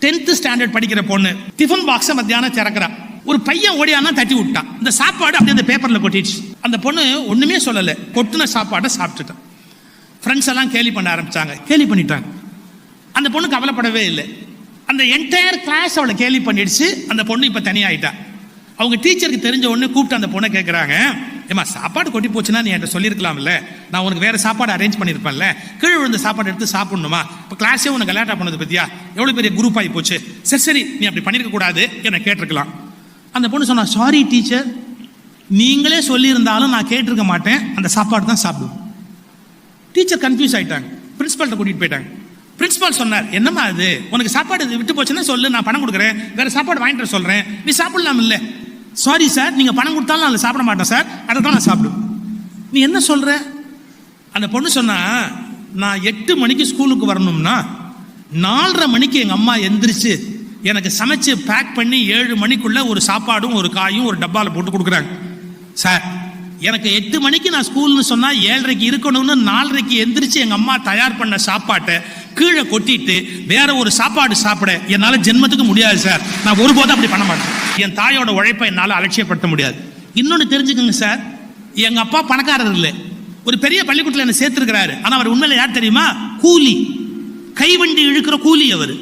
10th standard படிக்கிற பொண்ணு tiffin பாக்ஸை மத்தியானம் திறக்கிறா. ஒரு பையன் ஓடியானா தட்டி விட்டான். இந்த சாப்பாடு அப்படியே அந்த பேப்பர்ல கொட்டிடுச்சு. அந்த பொண்ணு ஒண்ணுமே சொல்லலை, கொட்டின சாப்பாடை சாப்பிட்டுட்டான். ஃப்ரெண்ட்ஸ் எல்லாம் கேலி பண்ண ஆரம்பிச்சாங்க, கேலி பண்ணிட்டாங்க. அந்த பொண்ணு கவலைப்படவே இல்லை. அந்த என்டையர் கிளாஸ் அவளை கேலி பண்ணிடுச்சு. அந்த பொண்ணு இப்போ தனியாயிட்டா. அவங்க டீச்சருக்கு தெரிஞ்ச உடனே கூப்பிட்டு அந்த பொண்ணை கேட்குறாங்க, ஏமா சாப்பாடு கொட்டி போச்சுன்னா நீ என்கிட்ட சொல்லியிருக்கலாம்ல, நான் உனக்கு வேறு சாப்பாடு அரேஞ்ச் பண்ணியிருப்பேன்ல, கீழே விழுந்த சாப்பாடு எடுத்து சாப்பிடணுமா? இப்போ கிளாஸே உனக்கு கலாட்டா பண்ணது பற்றியா? எவ்வளோ பெரிய குரூப் ஆகி போச்சு. சரி சரி நீ அப்படி பண்ணியிருக்க கூடாது, என்னை கேட்டிருக்கலாம். அந்த பொண்ணு சொன்னா, சாரி டீச்சர், நீங்களே சொல்லியிருந்தாலும் நான் கேட்டிருக்க மாட்டேன், அந்த சாப்பாடு தான் சாப்பிடுவோம். டீச்சர் கன்ஃபியூஸ் ஆகிட்டாங்க. பிரின்சிபால்கிட்ட கூட்டிகிட்டு போயிட்டாங்க. பிரின்சிபால் சொன்னார், என்னம்மா அது, உனக்கு சாப்பாடு விட்டு போச்சுன்னா சொல்லு, நான் பணம் கொடுக்குறேன், வேறு சாப்பாடு வாங்கிட்டு சொல்கிறேன், நீ சாப்பிடலாம் இல்லை. சாரி சார், நீங்கள் பணம் கொடுத்தாலும் நான் சாப்பிட மாட்டேன் சார், அதை தான் நான் சாப்பிடுவேன். நீ என்ன சொல்கிற? அந்த பொண்ணு சொன்னா, நான் 8 மணிக்கு ஸ்கூலுக்கு வரணும்னா 4:30 மணிக்கு எங்கள் அம்மா எந்திரிச்சு எனக்கு சமைச்சு பேக் பண்ணி 7 மணிக்குள்ள ஒரு சாப்பாடும் ஒரு காயும் ஒரு டப்பாவில் போட்டு கொடுக்குறாங்க சார். எனக்கு 8 மணிக்கு நான் ஸ்கூல்னு சொன்னால் 7:30க்கு இருக்கணும்னு 4:30க்கு எந்திரிச்சு எங்கள் அம்மா தயார் பண்ண சாப்பாட்டை கீழே கொட்டிட்டு வேற ஒரு சாப்பாடு சாப்பிட என்னால் ஜென்மத்துக்கு முடியாது சார். நான் ஒருபோதும் அப்படி பண்ண மாட்டேன். என் தாயோட உழைப்பை என்னால் அலட்சியப்படுத்த முடியாது. இன்னொன்று தெரிஞ்சுக்கோங்க சார், எங்கள் அப்பா பணக்காரர் இல்லை, ஒரு பெரிய பள்ளிக்கூடத்தில் என்ன சேர்த்துருக்கிறாரு. ஆனால் அவர் உண்மையில யார் தெரியுமா? கூலி, கைவண்டி இழுக்கிற கூலி அவர்.